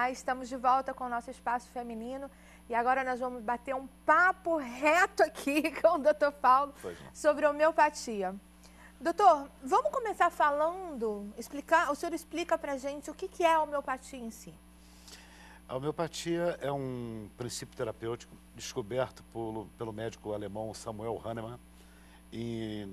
Olá, estamos de volta com o nosso Espaço Feminino e agora nós vamos bater um papo reto aqui com o Dr. Paulo sobre homeopatia. Doutor, vamos começar falando, o senhor explica pra gente o que é a homeopatia em si. A homeopatia é um princípio terapêutico descoberto pelo médico alemão Samuel Hahnemann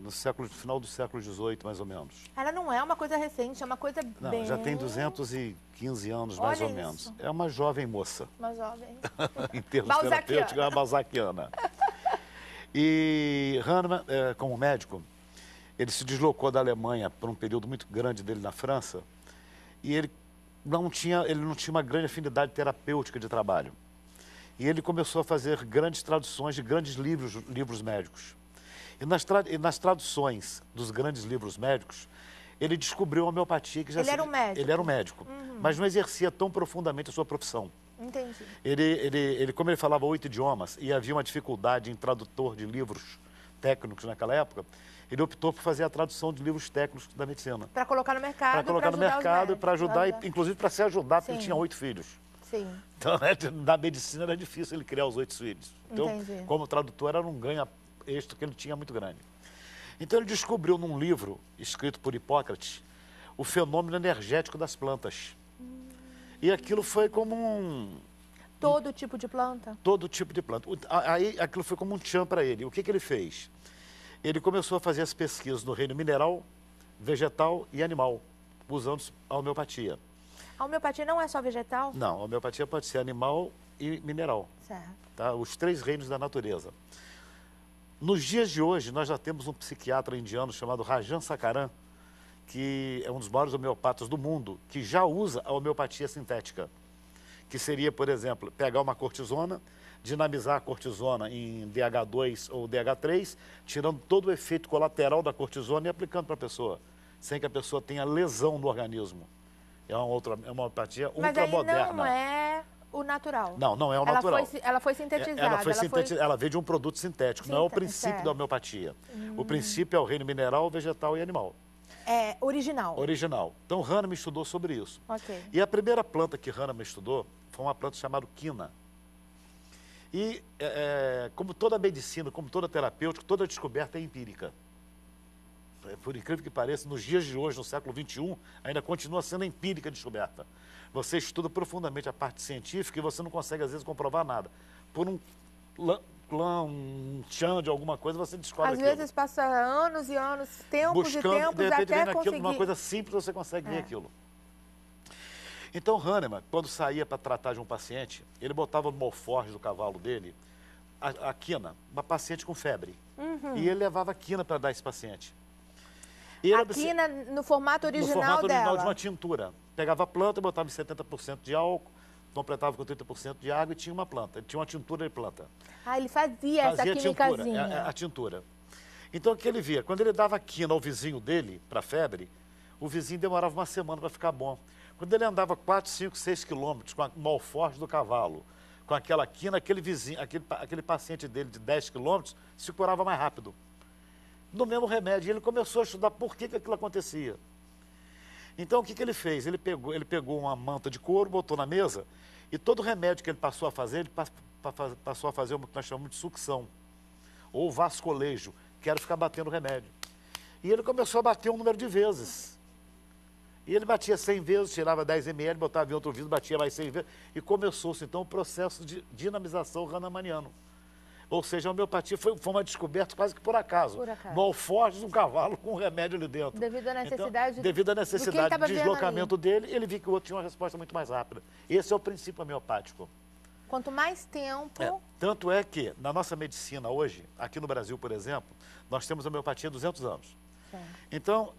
no final do século XVIII, mais ou menos. Ela não é uma coisa recente, é uma coisa bem... Já tem 215 anos, mais ou menos. É uma jovem moça. Uma jovem. Em termos terapêuticos, é uma balzaquiana. E Hahnemann, como médico, ele se deslocou da Alemanha por um período muito grande dele na França e ele não tinha uma grande afinidade terapêutica de trabalho. E ele começou a fazer grandes traduções de grandes livros médicos. E nas traduções dos grandes livros médicos, ele descobriu a homeopatia. Ele era um médico? Ele era um médico, mas não exercia tão profundamente a sua profissão. Entendi. Como ele falava 8 idiomas e havia uma dificuldade em tradutor de livros técnicos naquela época, ele optou por fazer a tradução de livros técnicos da medicina. Para colocar no mercado. Para colocar no mercado e para ajudar, inclusive para se ajudar, porque ele tinha 8 filhos. Sim. Então, na medicina era difícil ele criar os 8 filhos. Então, como tradutor, era um ganho extra que ele tinha muito grande. Então, ele descobriu num livro escrito por Hipócrates o fenômeno energético das plantas. E aquilo foi como Todo tipo de planta? Todo tipo de planta. Aí, aquilo foi como um tchan para ele. O que ele fez? Ele começou a fazer as pesquisas no reino mineral, vegetal e animal, usando a homeopatia. A homeopatia não é só vegetal? Não, a homeopatia pode ser animal e mineral. Certo. Tá? Os 3 reinos da natureza. Nos dias de hoje, nós já temos um psiquiatra indiano chamado Rajan Sakaran, que é um dos maiores homeopatas do mundo, que já usa a homeopatia sintética. Que seria, por exemplo, pegar uma cortisona, dinamizar a cortisona em DH2 ou DH3, tirando todo o efeito colateral da cortisona e aplicando para a pessoa, sem que a pessoa tenha lesão no organismo. É uma homeopatia ultramoderna. Mas aí não é o natural? Não, não é o natural. Ela foi sintetizada? Ela veio de um produto sintético, não é o princípio da homeopatia. O princípio é o reino mineral, vegetal e animal. É original? Original. Então, Hahnemann estudou sobre isso. Ok. E a primeira planta que Hahnemann estudou foi uma planta chamada quina. E, como toda medicina, como toda terapêutica, toda descoberta é empírica. Por incrível que pareça, nos dias de hoje, no século XXI, ainda continua sendo empírica a descoberta. Você estuda profundamente a parte científica e você não consegue, às vezes, comprovar nada. Por um tchan de alguma coisa, você descobre aquilo. Às vezes passa anos e anos, tempos e tempos, até conseguir. Uma coisa simples, você consegue ver aquilo. Então, Hahnemann, quando saía para tratar de um paciente, ele botava no alforje do cavalo dele a quina, uma paciente com febre. E ele levava a quina para dar a esse paciente. A quina no formato original dela? No formato original de uma tintura. Pegava a planta, botava em 70% de álcool, completava com 30% de água e tinha uma planta. Ele tinha uma tintura de planta. Ah, ele fazia essa quimicazinha. A tintura. Então, o que ele via? Quando ele dava a quina ao vizinho dele, para febre, o vizinho demorava uma semana para ficar bom. Quando ele andava 4, 5, 6 quilômetros com o alforje do cavalo, com aquela quina, aquele vizinho, aquele paciente dele de 10 quilômetros se curava mais rápido. No mesmo remédio. E ele começou a estudar por que aquilo acontecia. Então, o que ele fez? Ele pegou uma manta de couro, botou na mesa, e todo remédio que ele passou a fazer, ele passou a fazer o que nós chamamos de sucção, ou vascolejo, que era ficar batendo o remédio. E ele começou a bater um número de vezes. E ele batia 100 vezes, tirava 10 ml, botava em outro vidro, batia mais 100 vezes, e começou-se, então, o processo de dinamização hahnemanniano. Ou seja, a homeopatia foi uma descoberta quase que por acaso. No alforje de um cavalo com um remédio ali dentro. Devido à necessidade, então, devido à necessidade de deslocamento dele, ele viu que o outro tinha uma resposta muito mais rápida. Esse é o princípio homeopático. Quanto mais tempo... Tanto é que, na nossa medicina hoje, aqui no Brasil, por exemplo, nós temos a homeopatia há 200 anos. Então,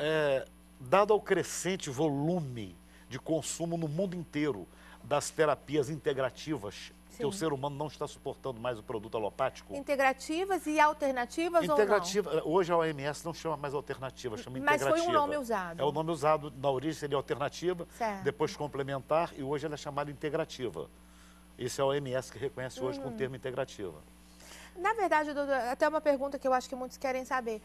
dado ao crescente volume de consumo no mundo inteiro das terapias integrativas, que o ser humano não está suportando mais o produto alopático. Integrativas e alternativas ou não? Hoje a OMS não chama mais alternativa, chama integrativa. Mas foi um nome usado. É o nome usado, na origem seria alternativa, depois complementar, e hoje ela é chamada integrativa. Esse é a OMS que reconhece hoje com o termo integrativa. Na verdade, doutor, até uma pergunta que eu acho que muitos querem saber.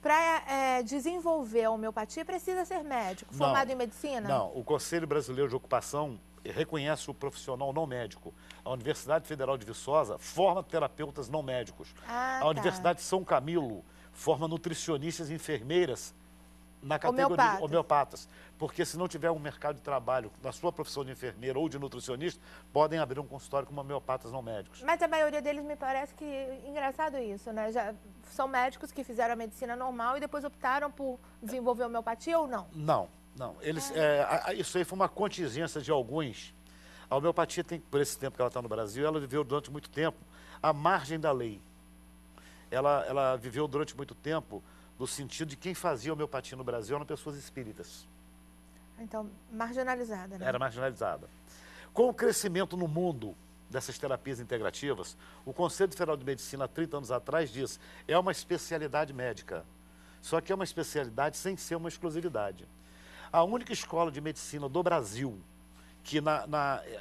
Para desenvolver a homeopatia, precisa ser médico, formado em medicina? Não, o Conselho Brasileiro de Ocupação reconhece o profissional não médico. A Universidade Federal de Viçosa forma terapeutas não médicos. A Universidade de São Camilo forma nutricionistas e enfermeiras na categoria de homeopatas. Porque se não tiver um mercado de trabalho na sua profissão de enfermeira ou de nutricionista, podem abrir um consultório com homeopatas não médicos. Mas a maioria deles me parece que, engraçado isso, né? Já são médicos que fizeram a medicina normal e depois optaram por desenvolver homeopatia ou não? Não. Eles, isso aí foi uma contingência de alguns. A homeopatia tem, por esse tempo que ela está no Brasil, ela viveu durante muito tempo à margem da lei. Ela viveu durante muito tempo no sentido de quem fazia homeopatia no Brasil eram pessoas espíritas. Então, marginalizada, né? Era marginalizada. Com o crescimento no mundo dessas terapias integrativas, o Conselho Federal de Medicina, há 30 anos atrás, diz é uma especialidade médica. Só que é uma especialidade sem ser uma exclusividade. A única escola de medicina do Brasil que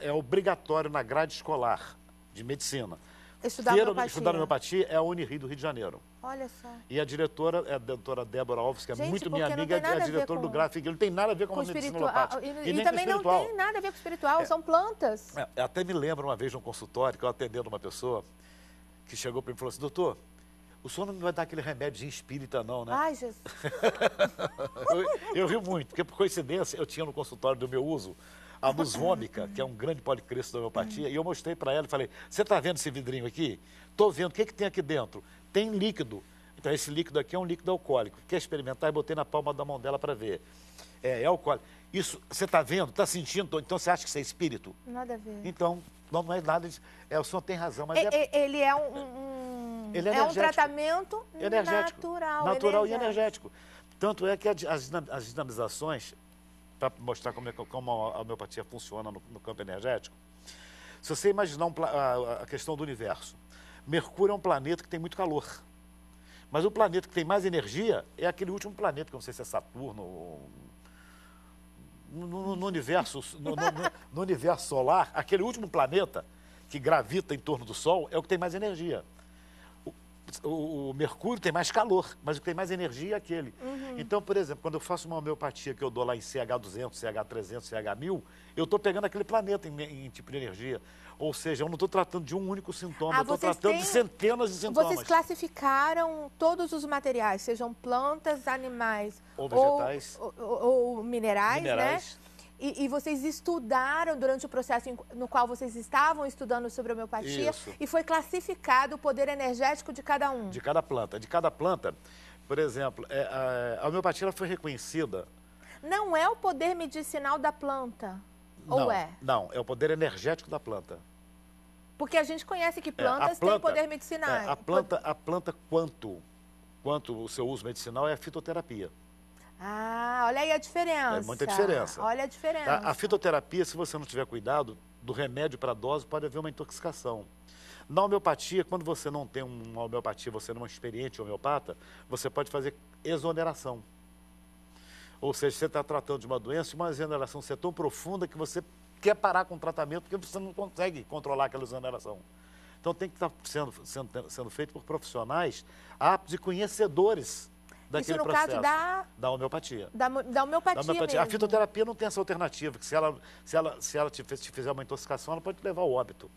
é obrigatório na grade escolar de medicina estudar homeopatia é a Unirio do Rio de Janeiro. Olha só. E a diretora é a doutora Débora Alves, que é muito minha amiga, é a diretora do GRAF. Não tem nada a ver com a medicina alopática. E também não tem nada a ver com espiritual, são plantas. Até me lembro uma vez num consultório, que eu atendendo uma pessoa, que chegou para mim e falou assim, doutor, o senhor não me vai dar aquele remédio espírita não, né? Ai, Jesus. eu rio muito, porque por coincidência eu tinha no consultório do meu uso a musvômica, que é um grande policresto da homeopatia, e eu mostrei para ela e falei, você está vendo esse vidrinho aqui? Estou vendo, o que tem aqui dentro? Tem líquido. Então, esse líquido aqui é um líquido alcoólico. Quer experimentar? Eu botei na palma da mão dela para ver. É alcoólico. Isso, você está vendo? Está sentindo? Então, você acha que isso é espírito? Nada a ver. Então, não é nada disso. O senhor tem razão, mas ele é ele é um tratamento natural e energético. Tanto é que as dinamizações, para mostrar como a homeopatia funciona no campo energético, se você imaginar a questão do universo, Mercúrio é um planeta que tem muito calor. Mas o planeta que tem mais energia é aquele último planeta, que eu não sei se é Saturno, no universo solar, aquele último planeta que gravita em torno do Sol é o que tem mais energia. O Mercúrio tem mais calor, mas o que tem mais energia é aquele. Então, por exemplo, quando eu faço uma homeopatia que eu dou lá em CH200, CH300, CH1000, eu estou pegando aquele planeta em tipo de energia. Ou seja, eu não estou tratando de um único sintoma, eu estou tratando de centenas de sintomas. Vocês classificaram todos os materiais, sejam plantas, animais ou vegetais, ou minerais, né? E vocês estudaram durante o processo no qual vocês estavam estudando sobre homeopatia. Isso. E foi classificado o poder energético de cada um. De cada planta. De cada planta, por exemplo, a homeopatia ela foi reconhecida... Não é o poder medicinal da planta, ou é? Não, é o poder energético da planta. Porque a gente conhece que plantas têm poder medicinal. A planta, quanto o seu uso medicinal, é a fitoterapia. Ah, olha aí a diferença. É muita diferença. Olha a diferença. A fitoterapia, se você não tiver cuidado, do remédio para a dose, pode haver uma intoxicação. Na homeopatia, quando você não tem uma homeopatia, você não é um experiente homeopata, você pode fazer exoneração. Ou seja, você está tratando de uma doença e uma exoneração ser tão profunda que você quer parar com o tratamento porque você não consegue controlar aquela exoneração. Então tem que estar sendo feito por profissionais aptos e conhecedores daquele processo. Isso no caso da homeopatia. Da homeopatia mesmo. A fitoterapia não tem essa alternativa, que se ela te fizer uma intoxicação, ela pode te levar ao óbito.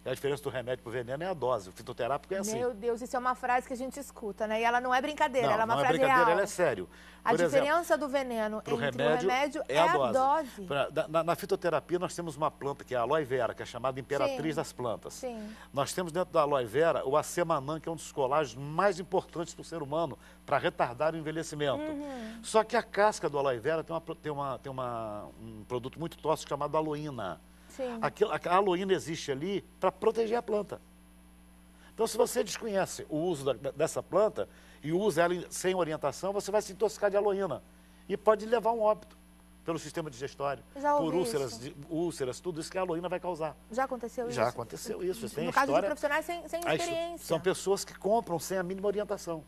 A diferença do remédio para o veneno é a dose. O fitoterápico é assim. Meu Deus, isso é uma frase que a gente escuta, né? E ela não é brincadeira, ela é uma frase real. Não é brincadeira, ela é sério. A diferença do veneno entre o remédio é a dose. Na fitoterapia, nós temos uma planta que é a aloe vera, que é chamada imperatriz das plantas. Sim. Nós temos dentro da aloe vera o acemanã, que é um dos colágenos mais importantes para o ser humano, para retardar o envelhecimento. Só que a casca do aloe vera tem um produto muito tóxico chamado aloína. A aloína existe ali para proteger a planta. Então, se você desconhece o uso dessa planta e usa ela sem orientação, você vai se intoxicar de aloína e pode levar a um óbito pelo sistema digestório, por úlceras, tudo isso que a aloína vai causar. Já aconteceu isso? Já aconteceu isso. No caso de profissionais sem experiência. São pessoas que compram sem a mínima orientação.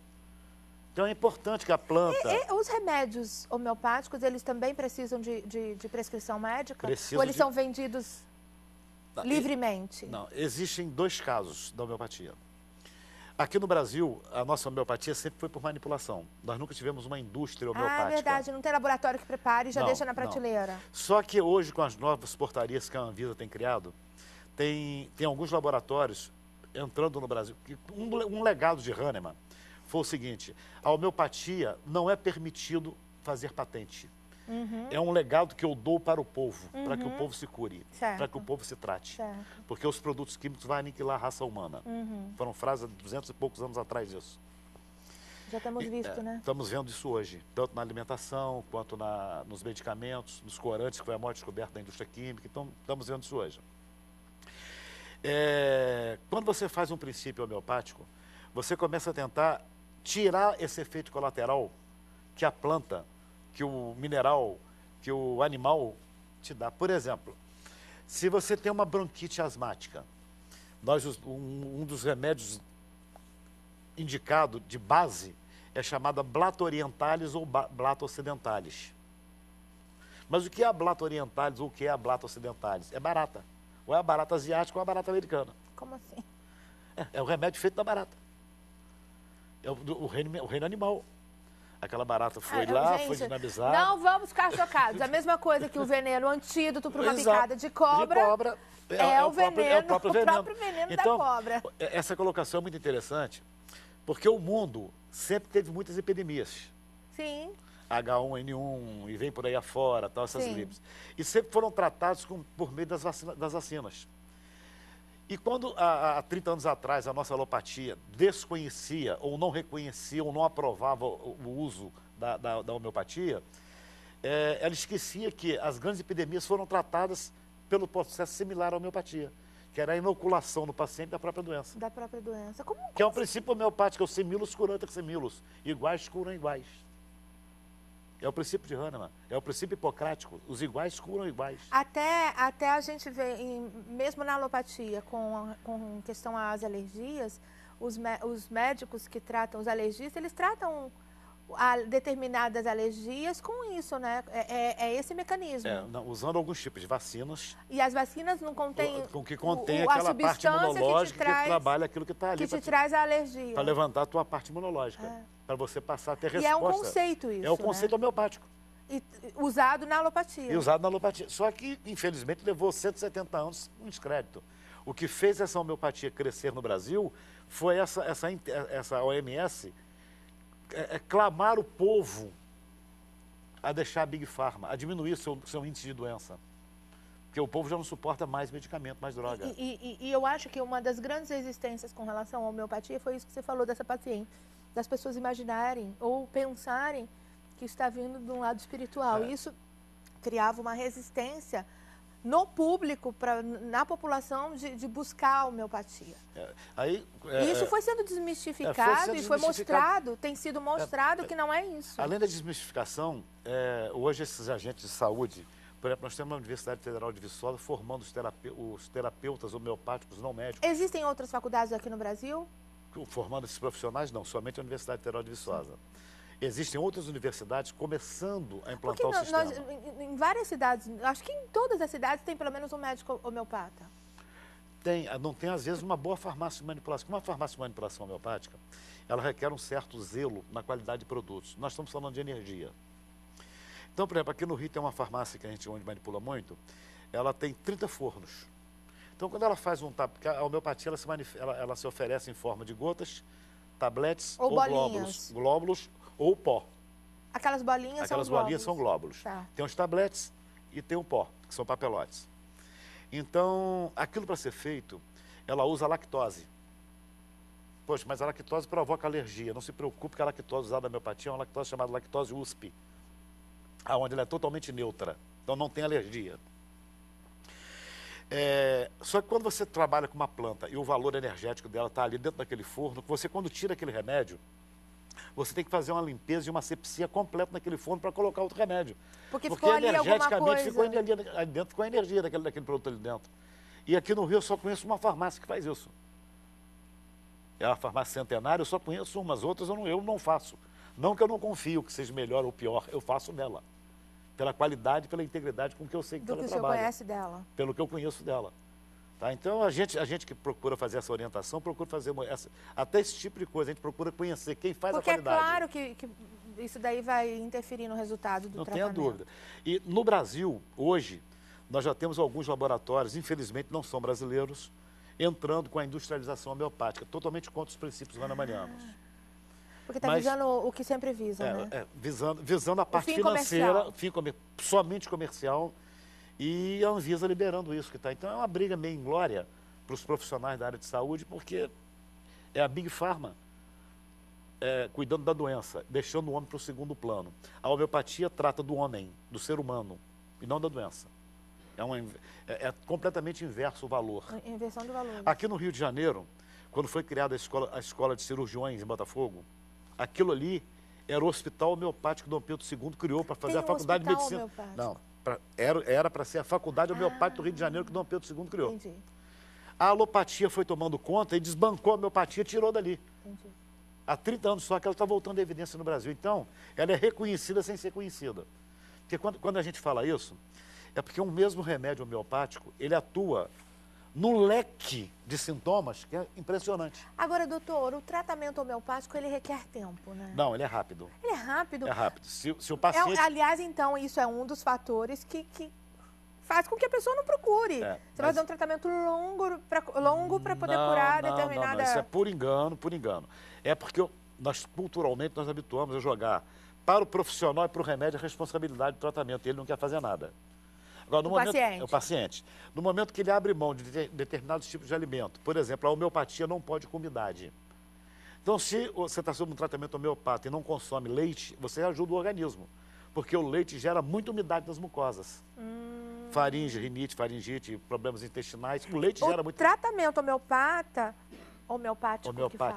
Então é importante que a planta... E os remédios homeopáticos, eles também precisam de prescrição médica? Ou eles são vendidos livremente? Não, existem dois casos da homeopatia. Aqui no Brasil, a nossa homeopatia sempre foi por manipulação. Nós nunca tivemos uma indústria homeopática. Ah, é verdade. Não tem laboratório que prepare e já Não, deixa na prateleira. não. Só que hoje, com as novas portarias que a Anvisa tem criado, tem alguns laboratórios entrando no Brasil. Um legado de Hahnemann foi o seguinte: a homeopatia não é permitido fazer patente. É um legado que eu dou para o povo, para que o povo se cure, para que o povo se trate. Certo. Porque os produtos químicos vão aniquilar a raça humana. Foram frases de 200 e poucos anos atrás disso. Já temos visto, né? Estamos vendo isso hoje, tanto na alimentação, quanto nos medicamentos, nos corantes, que foi a maior descoberta da indústria química. Então, estamos vendo isso hoje. Quando você faz um princípio homeopático, você começa a tentar tirar esse efeito colateral que a planta, que o mineral, que o animal te dá. Por exemplo, se você tem uma bronquite asmática, um dos remédios indicado de base é chamada Blata orientalis ou Blata occidentalis. Mas o que é a Blata orientalis ou o que é a Blata occidentalis? É barata. Ou é a barata asiática ou a barata americana. Como assim? É o remédio feito da barata. É o reino animal. Aquela barata foi lá, gente, foi dinamizada. Não vamos ficar chocados. A mesma coisa que o veneno, o antídoto para uma picada de cobra. É o próprio veneno então, da cobra. Essa colocação é muito interessante, porque o mundo sempre teve muitas epidemias. Sim. H1N1 e vem por aí afora, tal, essas gripes. E sempre foram tratados por meio das vacinas. E quando, há 30 anos atrás, a nossa alopatia desconhecia, ou não reconhecia, ou não aprovava o uso da homeopatia, ela esquecia que as grandes epidemias foram tratadas pelo processo similar à homeopatia, que era a inoculação no paciente da própria doença. Da própria doença. Que é um princípio homeopático, é o semilus curanta semilus. Iguais curam iguais. É o princípio de Hahnemann, é o princípio hipocrático. Os iguais curam iguais. Até a gente vê, mesmo na alopatia, com questão às alergias, os médicos que tratam os alergistas, eles tratam determinadas alergias com isso, né? É esse mecanismo. Usando alguns tipos de vacinas. E as vacinas não contêm... Com que contém aquela parte imunológica que trabalha aquilo que está ali. Que te traz a alergia. Para levantar a tua parte imunológica. Para você passar a ter resposta. E é um conceito isso, é o conceito homeopático. E usado na alopatia. E usado na alopatia. Só que, infelizmente, levou 170 anos com descrédito. O que fez essa homeopatia crescer no Brasil foi essa OMS clamar o povo a deixar a Big Pharma, a diminuir seu índice de doença. Porque o povo já não suporta mais medicamento, mais droga. E eu acho que uma das grandes resistências com relação à homeopatia foi isso que você falou dessa paciente. Das pessoas imaginarem ou pensarem que está vindo de um lado espiritual. Isso criava uma resistência no público, na população, de buscar a homeopatia. Isso foi sendo desmistificado e foi mostrado, tem sido mostrado que não é isso. Além da desmistificação, hoje esses agentes de saúde, por exemplo, nós temos uma Universidade Federal de Viçosa formando os terapeutas homeopáticos não médicos. Existem outras faculdades aqui no Brasil? Formando esses profissionais, não, somente a Universidade Federal de Viçosa. Existem outras universidades começando a implantar o sistema. Em várias cidades, acho que em todas as cidades tem pelo menos um médico homeopata. Não tem, às vezes, uma boa farmácia de manipulação. Uma farmácia de manipulação homeopática, ela requer um certo zelo na qualidade de produtos. Nós estamos falando de energia. Então, por exemplo, aqui no Rio tem uma farmácia que a gente onde manipula muito, ela tem 30 fornos. Então, quando ela faz porque a homeopatia ela se oferece em forma de gotas, tabletes ou glóbulos ou pó. Aquelas bolinhas são glóbulos. Bolinhas são glóbulos. Tá. Tem os tabletes e tem o pó, que são papelotes. Então, aquilo para ser feito, ela usa a lactose. Poxa, mas a lactose provoca alergia. Não se preocupe que a lactose usada na homeopatia é uma lactose chamada lactose USP, onde ela é totalmente neutra. Então, não tem alergia. Só que quando você trabalha com uma planta e o valor energético dela está ali dentro daquele forno, você quando tira aquele remédio, você tem que fazer uma limpeza e uma asepsia completa naquele forno para colocar outro remédio. Porque ficou ali energeticamente ficou ali dentro, ficou a energia daquele produto ali dentro. E aqui no Rio eu só conheço uma farmácia que faz isso. É a farmácia Centenária, eu só conheço umas, outras eu não faço. Não que eu não confio que seja melhor ou pior, eu faço dela. Pela qualidade, pela integridade com que eu sei que ela trabalha. Do que o senhor conhece dela. Pelo que eu conheço dela. Tá? Então, a gente que procura fazer essa orientação, procura fazer até esse tipo de coisa, a gente procura conhecer quem faz a qualidade. Porque é claro que isso daí vai interferir no resultado do tratamento. Não tenha dúvida. E no Brasil, hoje, nós já temos alguns laboratórios, infelizmente não são brasileiros, entrando com a industrialização homeopática, totalmente contra os princípios hahnemannianos. Porque está visando o que sempre visam, né? Visando a parte financeira, somente comercial, e a Anvisa liberando isso que está. Então é uma briga meio inglória para os profissionais da área de saúde, porque é a Big Pharma cuidando da doença, deixando o homem para o segundo plano. A homeopatia trata do homem, do ser humano, e não da doença. É completamente inverso o valor. Inversão do valor. Aqui no Rio de Janeiro, quando foi criada a escola de cirurgiões em Botafogo, aquilo ali era o hospital homeopático que Dom Pedro II criou para fazer a faculdade de medicina. Não, era para ser a faculdade homeopática do Rio de Janeiro que Dom Pedro II criou. Entendi. A alopatia foi tomando conta e desbancou a homeopatia e tirou dali. Entendi. Há 30 anos só que ela está voltando à evidência no Brasil. Então, ela é reconhecida sem ser conhecida. Porque quando a gente fala isso, é porque um mesmo remédio homeopático, ele atua no leque de sintomas que é impressionante. Agora, doutor, o tratamento homeopático, ele requer tempo, né? Não, ele é rápido. Ele é rápido? É rápido. Se o paciente... aliás, então, isso é um dos fatores que faz com que a pessoa não procure. Você vai fazer um tratamento longo para poder curar determinada... Não, isso é por engano, por engano. É porque culturalmente, nós habituamos a jogar para o profissional e para o remédio a responsabilidade do tratamento. Ele não quer fazer nada. Agora, o paciente. No momento que ele abre mão de determinados tipos de alimento, por exemplo, a homeopatia não pode com umidade. Então, se você está sob um tratamento homeopata e não consome leite, você ajuda o organismo, porque o leite gera muita umidade nas mucosas. Faringe, rinite, faringite, problemas intestinais, o leite gera muito... O tratamento homeopático que fala,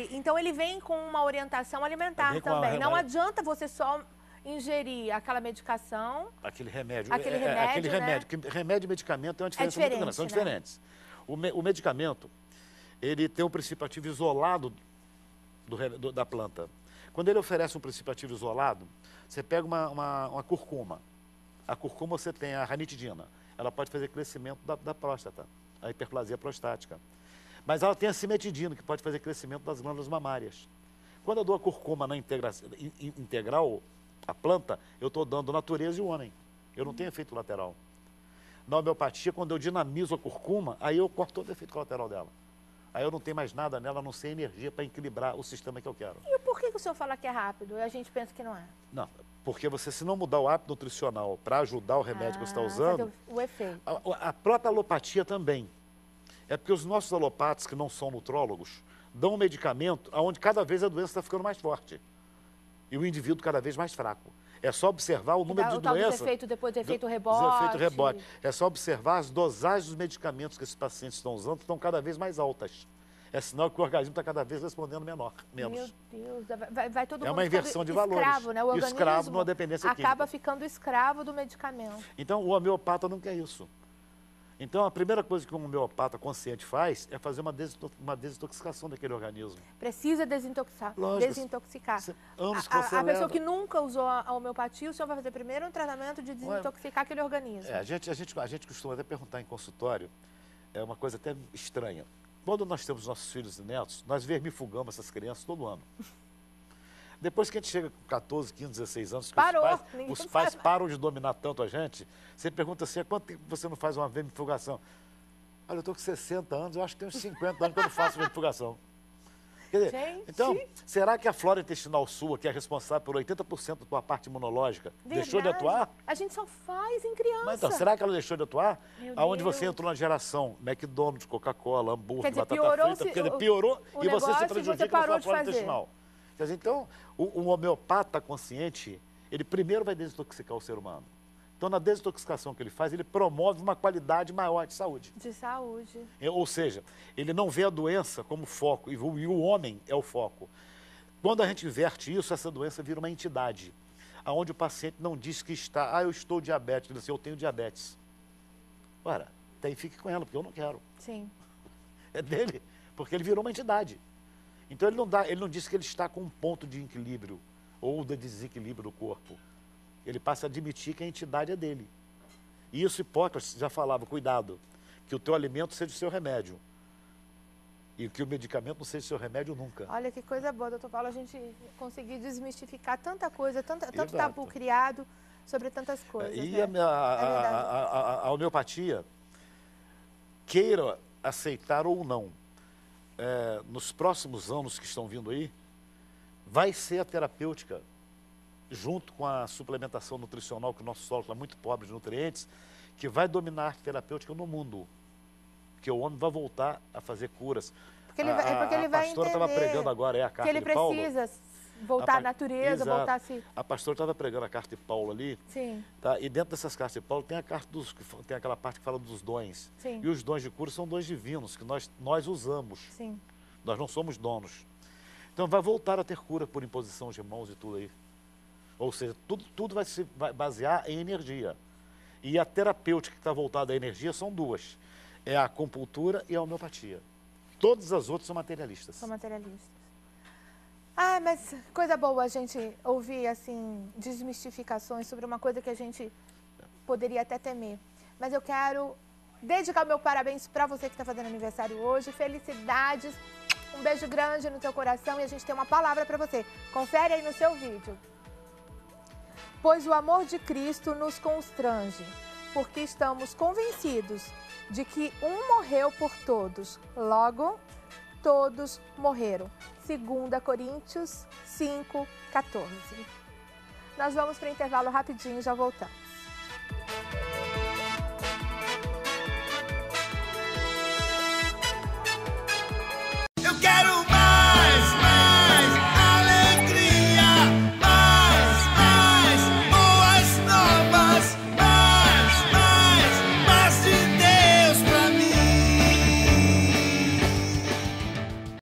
então ele vem com uma orientação alimentar também. Não adianta você só ingerir aquela medicação... Aquele remédio. Aquele remédio. Remédio e medicamento é uma diferença muito grande. São diferentes. O medicamento, ele tem um princípio ativo isolado da planta. Quando ele oferece um princípio ativo isolado, você pega uma curcuma. A curcuma você tem a ranitidina. Ela pode fazer crescimento da próstata, a hiperplasia prostática. Mas ela tem a cimetidina, que pode fazer crescimento das glândulas mamárias. Quando eu dou a curcuma na integral, a planta, eu estou dando natureza e o homem. Eu não tenho efeito lateral. Na homeopatia, quando eu dinamizo a curcuma, aí eu corto todo o efeito colateral dela. Aí eu não tenho mais nada nela, a não ser energia para equilibrar o sistema que eu quero. E por que o senhor fala que é rápido e a gente pensa que não é? Não, porque se não mudar o hábito nutricional para ajudar o remédio que você está usando... O efeito. A própria alopatia também. É porque os nossos alopatas, que não são nutrólogos, dão um medicamento onde cada vez a doença está ficando mais forte. E o indivíduo cada vez mais fraco. É só observar o número de doenças... Depois do efeito rebote. É só observar as dosagens dos medicamentos que esses pacientes estão usando, que estão cada vez mais altas. É sinal que o organismo está cada vez respondendo menos. Meu Deus, vai todo mundo uma inversão de valores. Escravo, né? O organismo escravo numa dependência química. Acaba ficando escravo do medicamento. Então, o homeopata não quer isso. Então, a primeira coisa que um homeopata consciente faz é fazer uma desintoxicação daquele organismo. Precisa desintoxicar. Lógico, desintoxicar. Anos que você a pessoa que nunca usou a homeopatia, o senhor vai fazer primeiro um tratamento de desintoxicar aquele organismo. A gente costuma até perguntar em consultório, é uma coisa até estranha. Quando nós temos nossos filhos e netos, nós vermifugamos essas crianças todo ano. Depois que a gente chega com 14, 15, 16 anos, que os pais param de dominar tanto a gente, você pergunta assim, há quanto tempo você não faz uma vermifugação? Olha, eu estou com 60 anos, eu acho que tem uns 50 anos que eu não faço vermifugação. Quer dizer, então, será que a flora intestinal sua, que é responsável por 80% da tua parte imunológica, deixou de atuar? A gente só faz em criança. Mas então, será que ela deixou de atuar? Aonde você entrou na geração McDonald's, Coca-Cola, hambúrguer, batata frita, porque ele piorou e você se prejudica na sua flora intestinal. Quer dizer, então, o homeopata consciente, ele primeiro vai desintoxicar o ser humano. Então, na desintoxicação que ele faz, ele promove uma qualidade maior de saúde. De saúde. Ou seja, ele não vê a doença como foco, e o homem é o foco. Quando a gente inverte isso, essa doença vira uma entidade, onde o paciente não diz que está, eu estou diabético, ele diz assim, eu tenho diabetes. Ora, então fique com ela, porque eu não quero. Sim. É dele, porque ele virou uma entidade. Então, ele não diz que ele está com um ponto de equilíbrio ou de desequilíbrio do corpo. Ele passa a admitir que a entidade é dele. E isso Hipócrates já falava, cuidado, que o teu alimento seja o seu remédio. E que o medicamento não seja o seu remédio nunca. Olha que coisa boa, doutor Paulo, a gente conseguir desmistificar tanta coisa, tanto tabu criado sobre tantas coisas. E a homeopatia, queira aceitar ou não, nos próximos anos que estão vindo aí, vai ser a terapêutica, junto com a suplementação nutricional, que o nosso solo está muito pobre de nutrientes, que vai dominar a arte terapêutica no mundo. Porque o homem vai voltar a fazer curas. Porque ele vai a pastora estava pregando agora, a carta que ele de Paulo. Precisa voltar à natureza, exato. voltar a se... A pastora estava pregando a carta de Paulo ali. Sim. Tá? E dentro dessas cartas de Paulo tem tem aquela parte que fala dos dons. Sim. E os dons de cura são dons divinos, que nós usamos. Sim. Nós não somos donos. Então vai voltar a ter cura por imposição de mãos e tudo aí. Ou seja, tudo vai se basear em energia. E a terapêutica que está voltada à energia são duas. É a acupuntura e a homeopatia. Todas as outras são materialistas. São materialistas. Ah, mas coisa boa a gente ouvir, assim, desmistificações sobre uma coisa que a gente poderia até temer. Mas eu quero dedicar o meu parabéns para você que está fazendo aniversário hoje. Felicidades, um beijo grande no teu coração e a gente tem uma palavra para você. Confere aí no seu vídeo. Pois o amor de Cristo nos constrange, porque estamos convencidos de que um morreu por todos, logo todos morreram. 2 Coríntios 5:14. Nós vamos para o intervalo rapidinho e já voltamos.